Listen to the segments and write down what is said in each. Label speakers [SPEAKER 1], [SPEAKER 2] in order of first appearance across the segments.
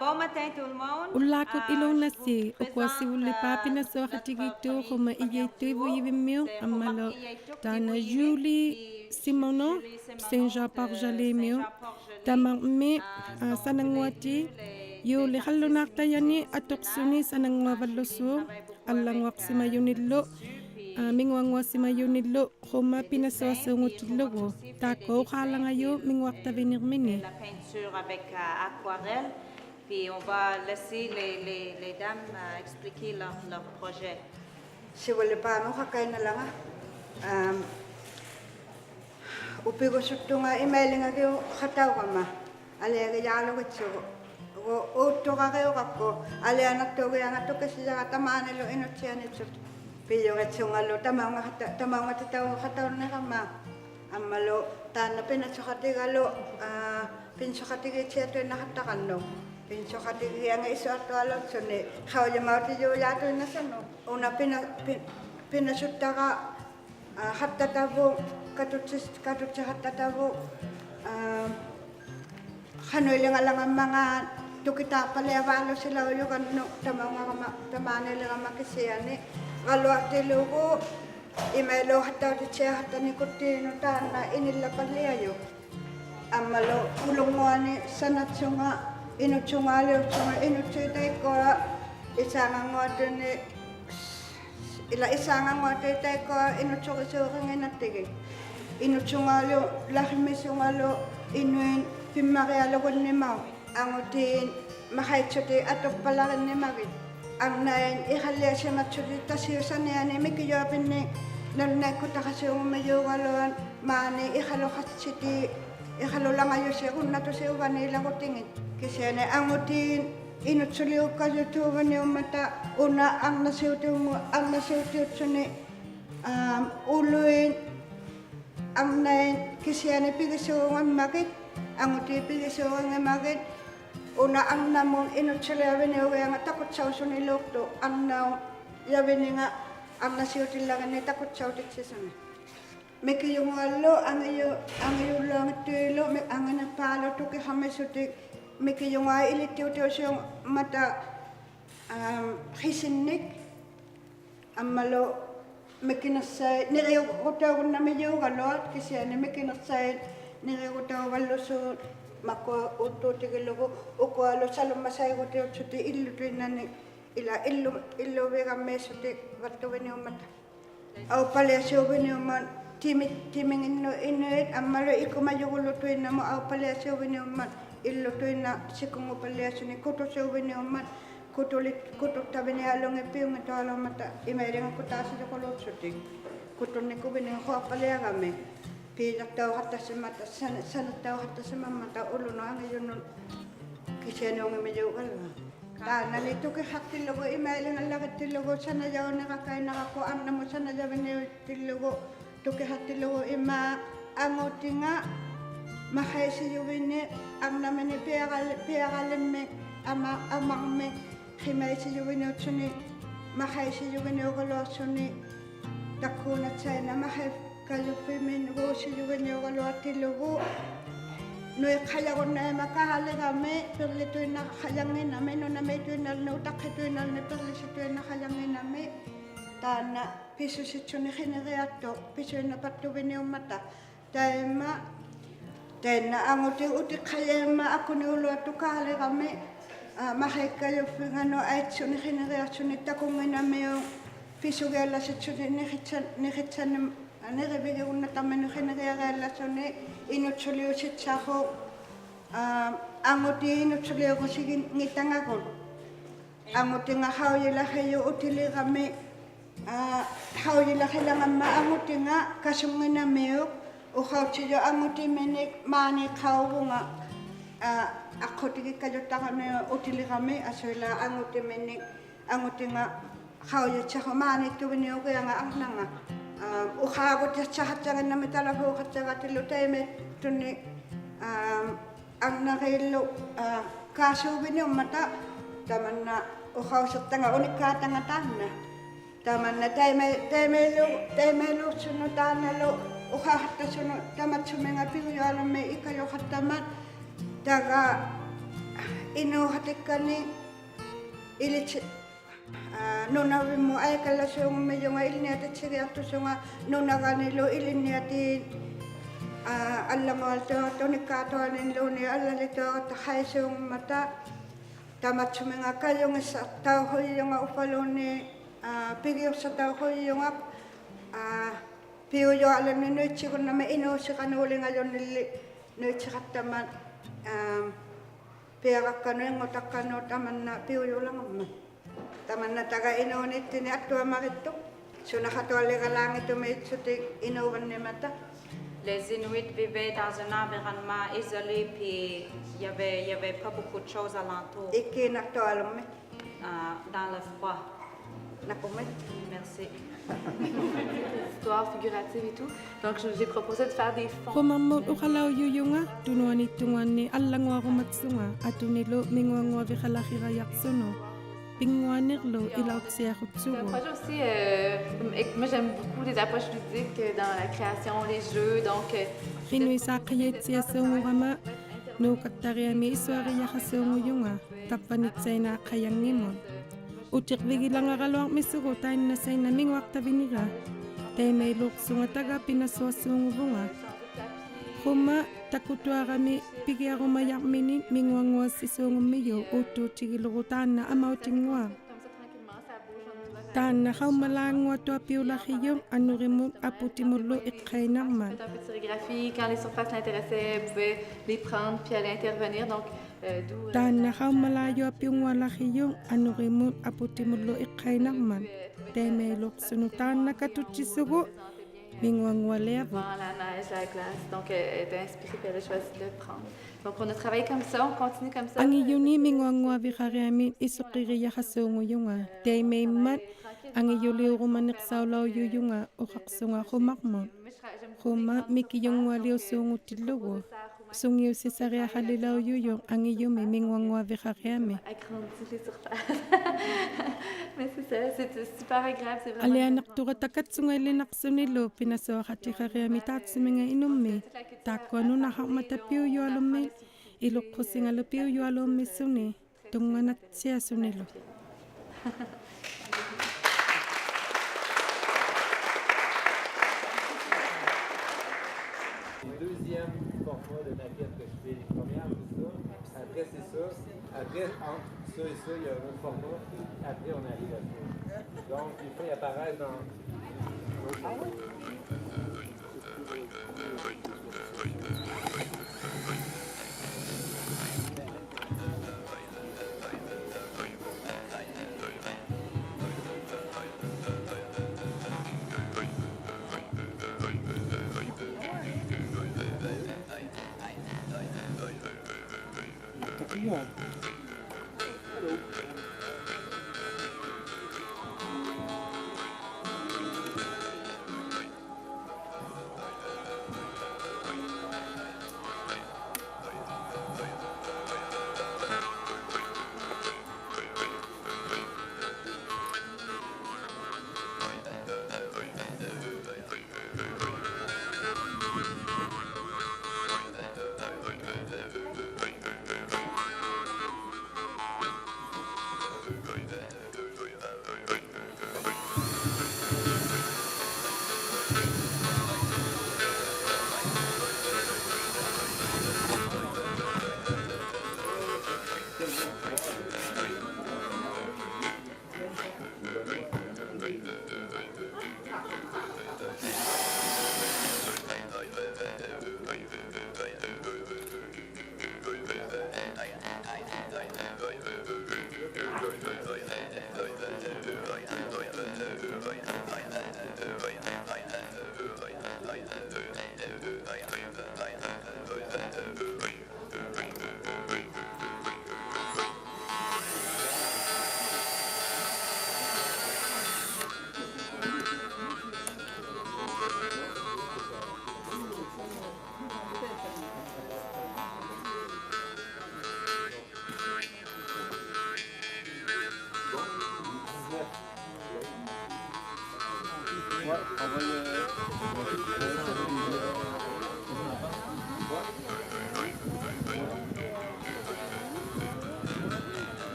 [SPEAKER 1] Bon matin tout le monde.
[SPEAKER 2] Ulakot ilong nasi, okwasi ule papina so hatigito koma iyeto yivimio amalo dana Julie Simono Saint-Jean Port-Jalimio tamang sanangwati yo le halonakta yani atoksuni sanangwa valoso allangwak sima yunillo mingwangwa sima yunillo koma pinaso sungutilogo tako halangayo mingwakta venir mini.
[SPEAKER 1] La peinture avec aquarelle. Puis on va laisser les dames expliquer leur projet.
[SPEAKER 3] Si wala pa ano kakay na lang upigo sutunga emailing ako kataw kama ale ga yalo ko go otto ka kayo kako ale anak to ga anak to kasi sa tamaan lo inotyan ito piyo ga tsungalo tamang tataw kataw na kama amalo tan na pinatsukatigalo pinsukatiga cheto na katakan no pinsukatiga nga iso ato alon sone kawya mauti jo lato na sano una pinasutta ka hatta tabo katutsa hatta tabo kanoy lang ang mga tukita palewalo sila ulo kano tamane lang makisiyani kalwati lugo imelo hatta titsa hatta ni kutino tana inila palayo amalo ulong mo ani sanatsunga inutsunga inutsutay ko isang ngoto ni isang ngoto tay ko inutsuka nginatigay inutsunga lahimisungalo inuin pimakyalo ko ni mau angutin makaitsuti atok palakan ni magit ang nain ihalya siya matsuti tasiyusan niya ni mikiyopin ni nanay ko takasi umayungalon mani ihalo kasiti ihalo lang ayo siya kung nato siya vanila ko tingin kasi na angutin inutsuliw ka yutuban niyo mata una ang nasiutiw ni uluin ang nain kasi na pigasuwan magit angutin pigasuwan magit una ang namon inutsuliw niyo kaya nga takot sa uso ni Lokto ang na yabi nga ang nasiutil lang ni takot sa utit siya sana Miki yung alo ang iyo lang tulo ang napalo to kay hamasutik miki yung ilitiw siya mata hisinik amalo miki nasay niriyo ko taw na medyo galot kasi ani miki nasay niriyo ko taw waloso mako uto tigilo ko ko alo salo masay ko taw chuti illu nani ila illu vega mesutik watto ni mata au pale sio ni man timing inuit amalo ikumayulo tuin na mo au paliasyo winyoman illo tuin na sikungo paliasyo ni kuto syo winyoman kuto tabi ni along ipiyong ito along mata imayring ko tasi ko lotsuting kuto ni ko winyo ko palia kami pinak daw hatta sa mata sanat daw hatta sa mamata ulo no ang yun kasi ano nga medyo kala ta nalito kay hakti logo imayring ang lakit tilogo sana jaw nakakain nakakuan na mo sana jaw ni tilogo tuki hati lo ima angoti nga mahaysi yuwini ang naman ni piyakalin me amang me himaysi yuwini utsuni mahaisi yugani ogaloasuni takuna tsena mahai kalupimin rosi yugani ogaloatilugu Nui kaya ko na makahali kami, perli tuwi na kayangin namin, no na may tuwi na nautakit tuwi na perli si tuwi na kayangin namin. Tana, piso si tuwi na kiniriato, piso na patuwi niyo mata. Dahil ma, dahil na ang uti kaya ma ako ni ulo at ukali kami, mahay kayo ano ay tuwi na kiniriato ni takungin namin yung piso gala si tuwi ni kitsan niribigay ko na taman yung kiniriato ni inutuloy si Tsako, ang uti inutuloy ko sige ngitang ako. Ang uti nga hawila kayo utili kami, hawila kailangan ang uti nga kasungin na mayo, o hawtiyo ang uti mani kawo nga, ako tigi kayo taka na utili kami, aswila ang uti nga hawila Tsako mani tuwin niyo kaya nga ang nga. Uhagot ya chahatsangan na mitalago katsaga tiluteme tuni ang nakilo kaso binyo mata taman na uhausot tanga unikatanga tanna taman na taymelo suno tanalo uhahatta suno tamat sumenga piyo alam me ikayo hatamat daga inuhatikani ilit nona mo ay kalasong medyo nga iliniati sige ato so nga nona ganilo iliniati alam mo to ni kato anin lo ni alalito tahay song mata tamat sumenga kayo nga sa tao hoy yung upalo ni pigyo sa tao hoy yung piyo alam ni no chigo na may ino sa kanuli ngayon ni no chikataman pera kano yung otakano taman na piyo lang mo taman na taga inunit ni atwa marito. So nakatwali ka lang ito may sutik inuwan ni mata.
[SPEAKER 1] Les Inuits vivaient dans un environnement isolé puis il y avait pas beaucoup de choses alentour.
[SPEAKER 3] Iki nakatwali mo.
[SPEAKER 1] Dans le froid.
[SPEAKER 3] Nakumit.
[SPEAKER 1] Merci.
[SPEAKER 4] Histoire figurative et tout. Donc j'ai proposé de faire des fonds.
[SPEAKER 2] Kumamot ukalaw yuyunga, tunuan itungan ni allangwa kumatsunga, atunilo mingwangwa vikalakhira yaksuno.
[SPEAKER 4] C'est un projet aussi, moi j'aime beaucoup les approches ludiques dans la création, les jeux, donc...
[SPEAKER 2] Rinui sakayetsia songurama, no katariami iswari yakasonguyunga, tapanitsayna kayangimon. Utikvigi lang akalawang misugo tayo na say naming waktaviniga, tayo may luksunga taga pinaswasungubunga. Kuma takutwa kami pigya kumayak minin mingwangwa si songumiyo uto tigilugutan na amautingwa. Tan na kaumalangwa to apiulakiyong anurimut aputimulo ikkainarman.
[SPEAKER 4] Un peu de sérigraphie, quand les surfaces l'intéressaient, elle pouvait les prendre puis aller intervenir, donc d'où...
[SPEAKER 2] Tan na kaumalayo apiungwalakiyong anurimut aputimulo ikkainarman. Temelok sunutan na katutisugo.
[SPEAKER 4] Devant la neige, la glace. Donc, elle était inspirée et elle a choisi de le prendre. Donc, on a travaillé comme ça, on continue comme ça.
[SPEAKER 2] Ang iyuni mingwangwa vikariamin isukiri yakasunguyunga. Teimei mat ang iyuli urumanik saulaw yuyunga ukaksunga kumakmo. Kuma mikiyungwa liu sungu tilugo. Sungiu sisaria halilaw yuyung ang iyumi mingwangwa vikariamin.
[SPEAKER 4] Agrandit les surfaces. Mais c'est ça, c'est super agréable, c'est vraiment...
[SPEAKER 2] Alianak turatakat sungay naksunilo pinasawakati kariami tatsuminga inummi. Takwano nakamatapiw yualummi. Ilukkusingalupiw yualummi suni. Tunganat siya sunilo.
[SPEAKER 5] Deuxième format de maquette que je fais. Les premières, c'est ça. Après, c'est ça. Après, entre ça et ça, il y a un autre format. Après, on arrive à ça. Donc, les feuilles apparaissent dans...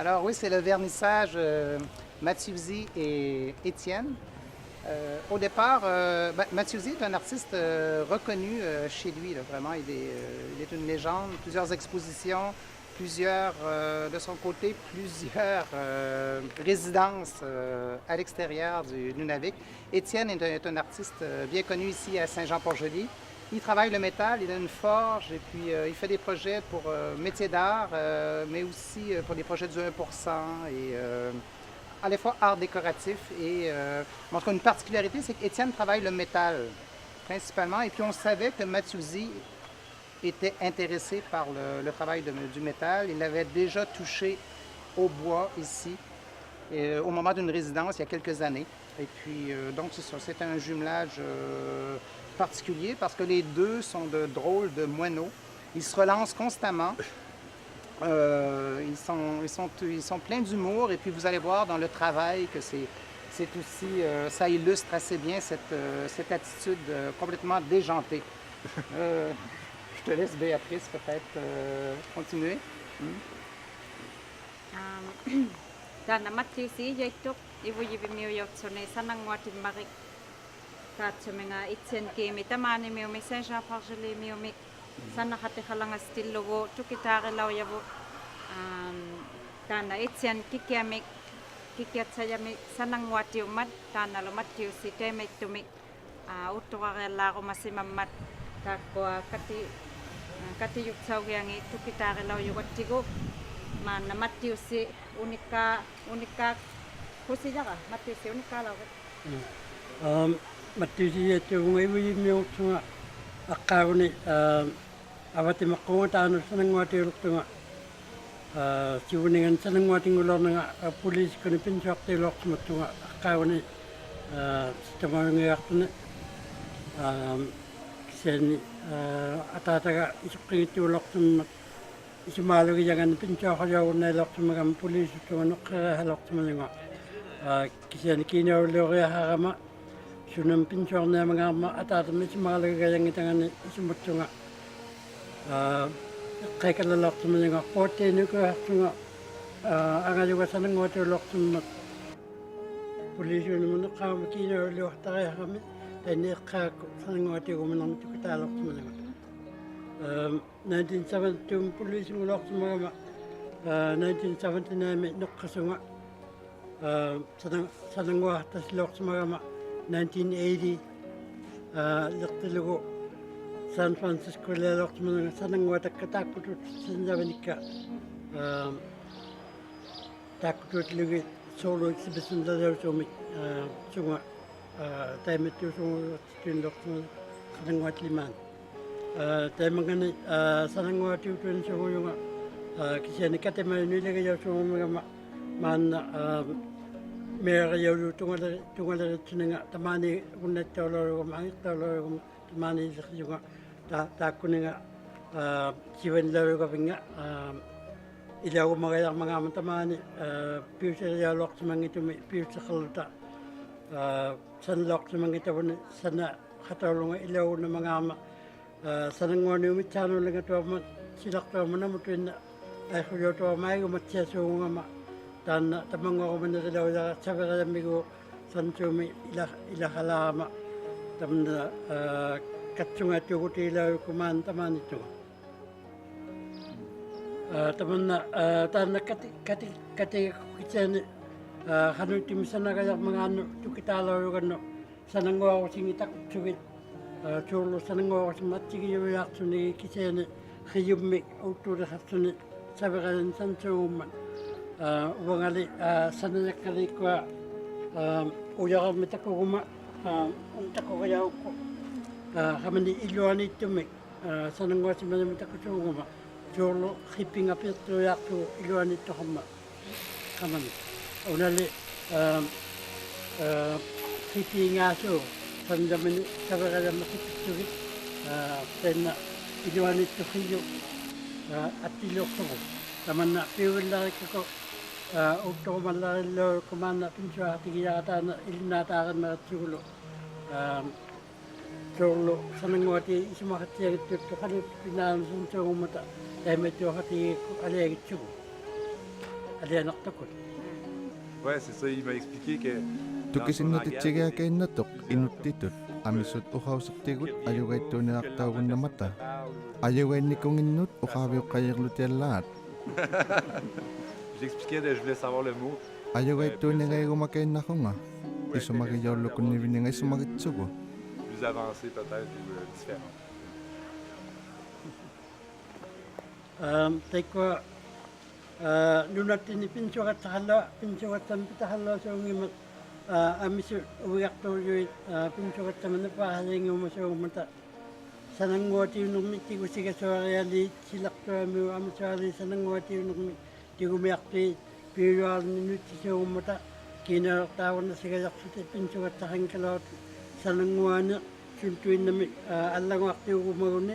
[SPEAKER 6] Alors oui, c'est le vernissage Mathieuzy et Étienne. Au départ, Mathieuzy est un artiste reconnu chez lui, là, vraiment. Il est une légende, plusieurs expositions, plusieurs, de son côté, plusieurs résidences à l'extérieur du Nunavik. Étienne est un artiste bien connu ici à Saint-Jean-Port-Joli. Il travaille le métal, il a une forge et puis il fait des projets pour métiers d'art, mais aussi pour des projets du 1% et à la fois art décoratif et en tout cas une particularité, c'est qu'Étienne travaille le métal principalement et puis on savait que Mathieuzy était intéressé par le travail du métal. Il avait déjà touché au bois ici au moment d'une résidence il y a quelques années. Et puis donc c'est ça, c'est un jumelage particulier parce que les deux sont de drôles de moineaux. Ils se relancent constamment. Ils sont pleins d'humour et puis vous allez voir dans le travail que c'est aussi, ça illustre assez bien cette attitude complètement déjantée. Je te laisse, Béatrice, peut-être continuer.
[SPEAKER 1] Tana Mathieuzy yaituk ivu yivimiu yotsone sanangwati marik tatsumenga Étienne Kemi tamani miumi Saint-Jean-Port-Joli miumi sanakate halanga stillogo tukitare lauyavu tana Étienne kikiamik kikiatsayami sanangwati umat tana lo Mathieuzy temek tumik uturare masimammat takwa kati yuksaugiangi tukitare lauyugattigo mana Mathieuzy unika kusijaka Mathieuzy unika lawe
[SPEAKER 7] Mathieuzy atu ngai mi tunga akawni awati makonga tanu sanangwati ruktunga siuningan sanangwati ngulornga polis kuni pinchakte loksumatunga akawni sitamangi aktune kiseni atataga isukringitu loksumat isimalugi jangan pinchakaya unai loksumagam polis tunga nukkara loksumalinga kiseni kina ulori harama sunam pinchorna mangama atata misimalugi jangan tangani isumuttunga kaikala loksumalinga kote nuka tunga angajuga sanangwati loksumat polis unimuna kama kina ulori harama tani kako sanangwati gumanang tukita loksumalinga 1972 police nguloksumaga 1979 nokkasunga sanangwa tasloksumaga 1980 laqtilugo San Francisco leloksumaga sanangwa takkatakutut sinjavanika takutut lugi solo exhibition lalosumik sunga taimetu sunga tinloksumaga sanangwa liman Temangani sanangwati utun sunguyunga kiseni katemai nulega ya sungumanga man mera ya tungala tsinga tamani unet tolo mangi tolo tamani siyunga ta kuninga siwen laro binga ilaw mga mga tamani future ya lok mangitu future khaluta san lok mangita sana khatolunga ilaw na mga sanangwani umitano lenga tuama silakto manamutin ay kuyo tuama may gumatya sunga ma tan tamangwa ko man sila wala sabara migo sansumi ilahalama tamna katsunga tuguti ila kuman taman itu tamanna tan kati kitchen hanuti misana kaya mga ano tukitalo yung sanangwa ko singitak sugit Cholo sanangwa ko matigi yung yaksuni kisene khiyummi autura hatsuni sabagalan sansuman wangali sanayakari kwa uyakal mitakuguma untakugaya ko kamani iluani tumik sanangwati manamita kusunguma jolo hipping up to yaktu iluanito hama kaman unali hipping aso sandamin sabagala makikitsuri tena iluanito hiyo atilo ko kaman na piwala ko Ukto malalo kumana pinso atigiyata na ilinatakan na tsulo. Tsulo sanangwati isumahati agit to kali pinam sunso umata. Medyo hati aliyagit tsulo. Aliyanak takot.
[SPEAKER 8] Ouais, c'est ça, il m'a expliqué que
[SPEAKER 9] Tukisin na titsiga kay natok inutitut. Amisut uhausaktigut ayugay tunaktagun na mata. Ayugay ni kong inut ukawiw kayaglutelat.
[SPEAKER 8] j'expliquais, je voulais savoir le mot.
[SPEAKER 9] Ayugay tunigay gumakain na ko nga. Isumakiyawlo ko ni biningay sumakitsugo.
[SPEAKER 8] Plus avancé peut-être ou différent.
[SPEAKER 7] Taikwa nunatin pinso at tampitahala sa ungimat amisu uwakto yoy pinso at tamanapahali ng umaso umata. Sanangwati numiti ko siya sa reali silakto amiu amasari sanangwati numiti Tigumiyakti pirual minuti sa umata kinartawan na siya yaksuti pinso at tahangkalaot sanangwana suntuin na alangwakti umaguni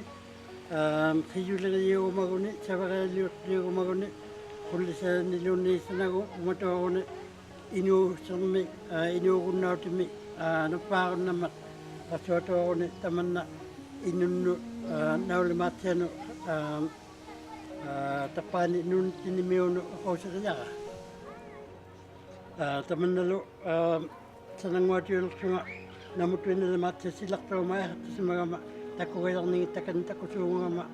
[SPEAKER 7] Hiyulan niyo umaguni sabagay niyo umaguni kundi sa niluni sanago umatawa inu sanmi inu kunnautimi napakon namat kasoto ako ni taman na inunu naulimatyano tapani nun tinimiyo ako sa kanya taman nalo sanangwati yung sunga namutuin na namatya silak traumaya at sa mga tako kayang nangitakan tako sa mga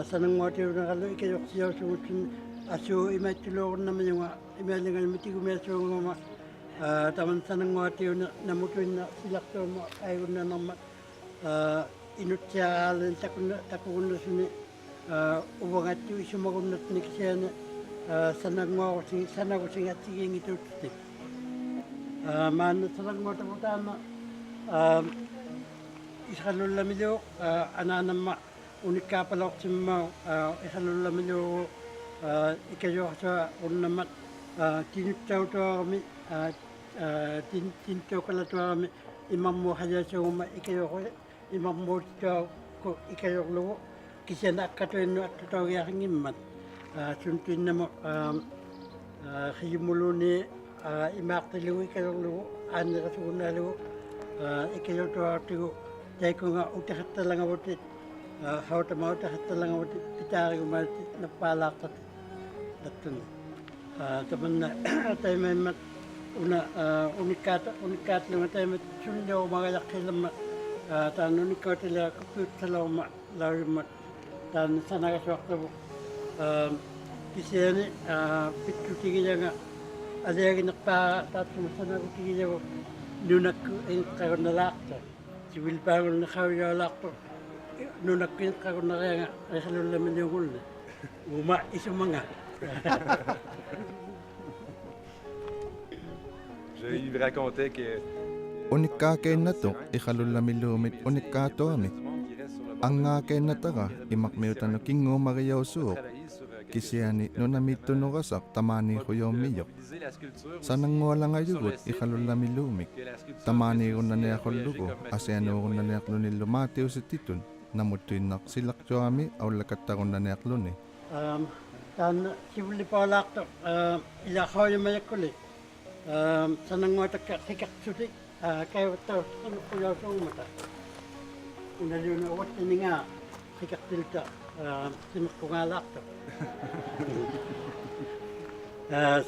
[SPEAKER 7] sanangwati yung nakalo ikayok siya sumutun aso imay tulokon naman yung imalingan mitigumaya sa mga taman sanangwati yung namutuin na silak traumaya ayaw na naman inutya alin tako kundo suni ubangat yung sumagunat ni siya na sanangwati sanagusing at siging ito tutik mana sanangwati po tama isalul lamilo ananama unik kapalok simma isalul lamilo ikayo sa unamat tinutaw to kami tinto kala to kami imam mo haya sa uma ikayo ko imam mo ko ikayo lo kisya na katoy no at to yaking imat suntuin na mo hiyumulo ni imaktilo ikayo lo anira suna lo ikayo to atigo Dahil ko nga utahat lang ako tit, hawta mo utahat lang ako tit, pitari ko matit na palakot datun. Taman na tayo may mat unikat lang tayo mat sundo mga yakilam tan unikat la kuput salama lari mat tan sana ka waktu kisene pitu tigiya nga adaya ginakpa tatun sana ko tigiya ko nunak ang karon nalakta. Sibil pangon na kawya lakto. No nakit ka na kaya nga ay halul naman yung gul. Uma isu mga.
[SPEAKER 8] Il me racontait que
[SPEAKER 9] Unik ka kay natok ihalul lumit unik ka to ami. Ang nga kay nataka imakmeutan no kingo mariyaw suok. Kisiyani no namito no kasak tamani ko yung miyok. Sanang wala nga yugot ihalul lumik. Tamani ko na niya lugo, asyano ko na niya ni lumatiw si titun, namutuin na silak jo ami, aw lakat ko na niya ni.
[SPEAKER 7] Tan sibuli pa lakto, ilakaw yung mayak ko li. Sanang nga takak suti, kayo ito, ano ko yung song mata. Inaliw na uwat na nga, sikak tilta, sinok ko nga lakto.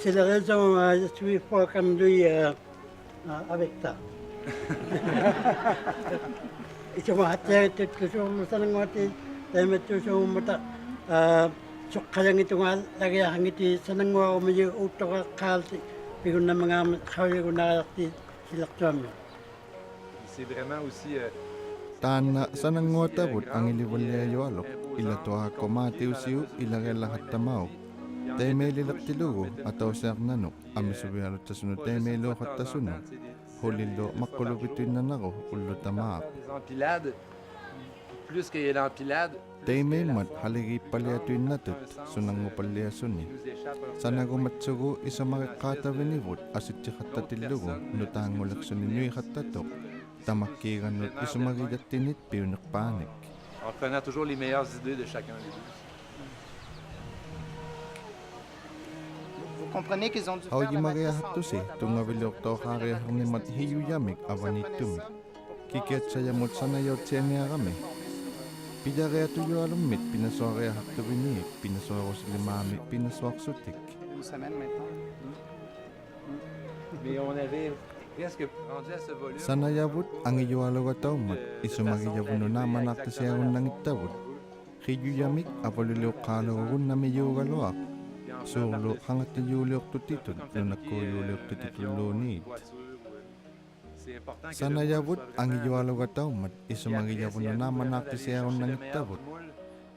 [SPEAKER 7] Sila rin sa mga sweet pork and Avekta. Ito mahatya ito kusum sanangwati tayo ito mata sukayang ito nga lagi ang iti sanangwa umayo uto ka kalsi pigun na mga kawya ko nakakti silak tuwami.
[SPEAKER 8] c'est vraiment aussi
[SPEAKER 9] Tana sanangwa tabut ang iliwalya alok, ilato ako matiw siyo ilagay lahat tamaw. Tayo may lilak tilugo ataw siyak nanok, amisubiharot sa sunod tayo may lokat tasunod. Hulilo makulubituin na nako, ulo tamaak.
[SPEAKER 8] des empilades. plus qu'il y a l'empilade,
[SPEAKER 9] Teimeimmat haligipaliatuinnatut sunangupaliasuni. Sanagumatsugu isamaqiqqaatavinivut asutsikhattatillugu nutaangulaksuni nuiqattatok tamakkiigannut isumagijattinit piuneqpaanik.
[SPEAKER 8] en prenant toujours les meilleures idées de chacun des deux.
[SPEAKER 6] Vous comprenez qu'ils ont dû faire la
[SPEAKER 9] Aujimagiahattusi tungavilortoqaariarnimat hiyuyamik avanittumik. Kikiatsayamut sanayautianiarami. Pijareatujualummit pinasuariahattuviniik pinasuaruslimaamik pinasuarsutik.
[SPEAKER 6] une semaine maintenant.
[SPEAKER 8] Mais on avait presque rendu à ce volume.
[SPEAKER 9] Sanayavut angijualugataumat isumagijavununaamanartisiagunnangittavut. Hiyuyamik apaluliuqqaalugunnamiyuugaluaq. Suurlu hangattiyuuliortutitut nunakkuuyuuliortutitulluuniit. Sanayavut angijualugataumat isumagijavununaamanartisiagunnangittavut.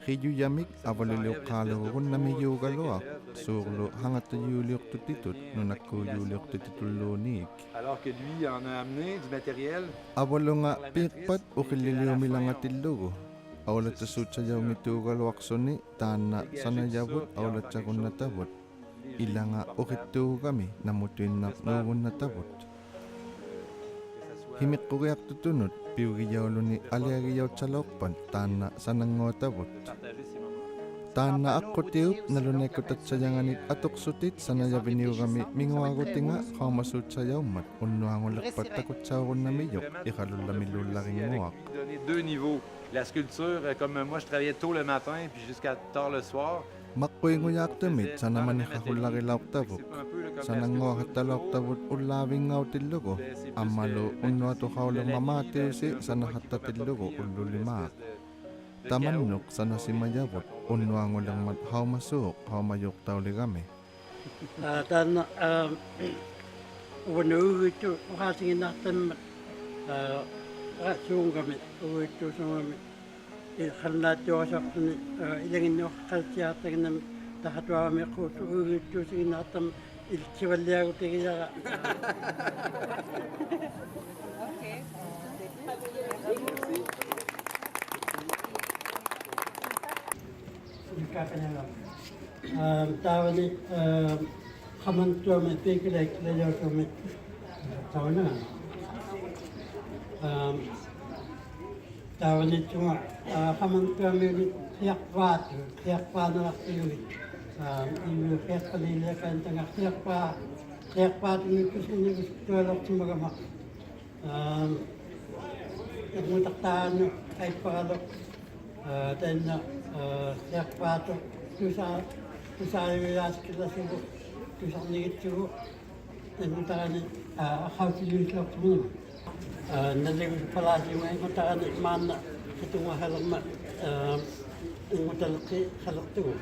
[SPEAKER 9] Hiyuyamik apaluliuqqaalugunnamiyuugaluaq. Suurlu hangattiyuuliortutitut nunakkuuyuuliortutitulluuniik.
[SPEAKER 8] Alors que lui en a amené du matériel.
[SPEAKER 9] Awalunga piqpat uqilliliumilangatillugu. Aulatsasuutsajaumituugaluaqsuni taanna sanayavut aulatsagunnatavut. Ilanga uqittuugami namutuinnarnuugunnatavut. Himiqquriartutunut piugijauluni aliagijautsalorpan taanna sananguatavut. Taanna aqqutiup nalunekkutatsajanganit atoqsutit sanayaviniugami minguagutinga qaumasuutsajaummat unnuangulerpat takutsaarunnamiyuq iqalullamilullaringuaq.
[SPEAKER 8] Donner 2 niveaux. La sculpture, comme moi je travaillais tôt le matin puis jusqu'à tard le soir.
[SPEAKER 9] Makkuingujaaqtamit sanamaniqaqullarilaortavuk. Sananguaqattaloortavut ullaavinngautillugu. Ammalu unnuatuqaullermamaatiusi sanahattatillugu ullulimaaq. Tamannuk sanasimayavut unnuangullermat haumasuuq haumayuqtauligami.
[SPEAKER 7] Taanna uvanuugitu uqaasinginnaartammat suungami uittuusungami ilqannaattuasartuni ilanginnuoqqalsiaartaginam tahatuaamiqquut uigittuusiginnaartam iltsivalliagutigilaga taavani qamantuami piikilaikkilajousumi tavana tavanitsunga qamantuamiuni qiaqpaanarartiyugit ilu qiaqqaliiliaqaantanga qiaqpaatungikkusinnigus tualortumagama iqmutaqtaanu qaipparaloq tainna qiaqpaatu tusaayuyaasikkilasigu tusarnigitsugu tanutaqani aqautiluislortumunama naligus palaasiunga ingutaqani maanna kitungahalerma ingutaleqqi qalertugu.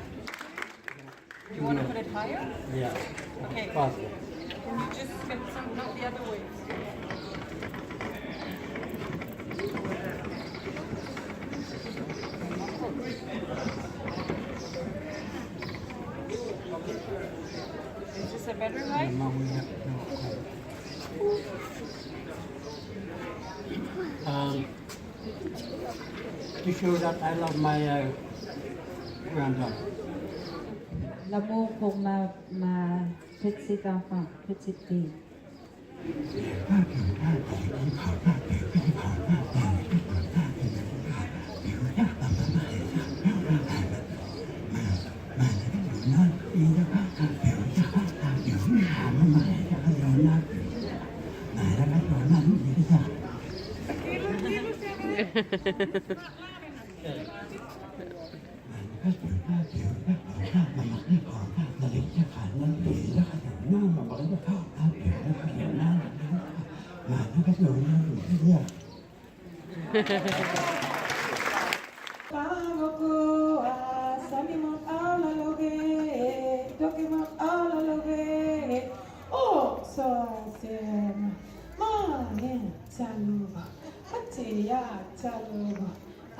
[SPEAKER 10] You want to put it higher?
[SPEAKER 7] Yeah.
[SPEAKER 10] Okay.
[SPEAKER 7] Possible.
[SPEAKER 10] Can you just get some, not the other way? Is this a better height?
[SPEAKER 7] To show that I love my granddaughter.
[SPEAKER 1] L'amour pour ma petite enfant, petite fille.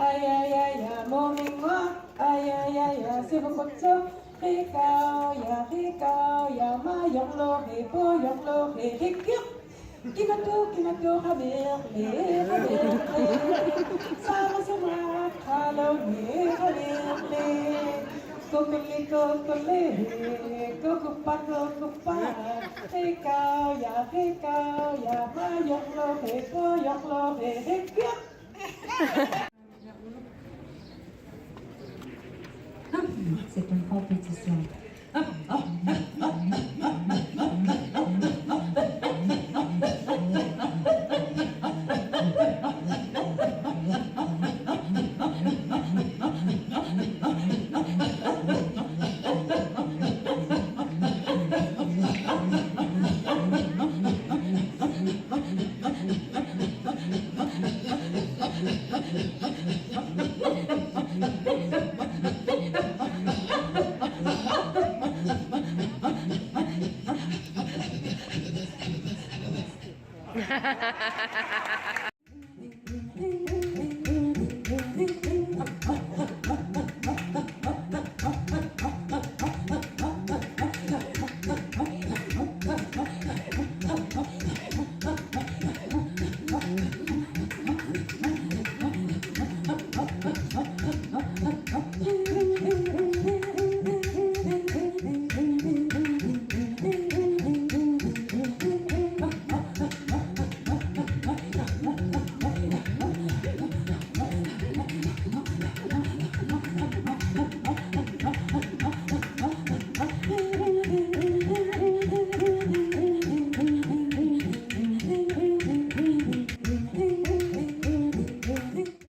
[SPEAKER 2] Ay ay ay ya momingwa ay ay ay ya sibukotso hikao ya ma yong lo he po yong lo he hikyo kimato haber le sama sama
[SPEAKER 11] C'est une compétition.
[SPEAKER 12] Ha ha ha ha ha!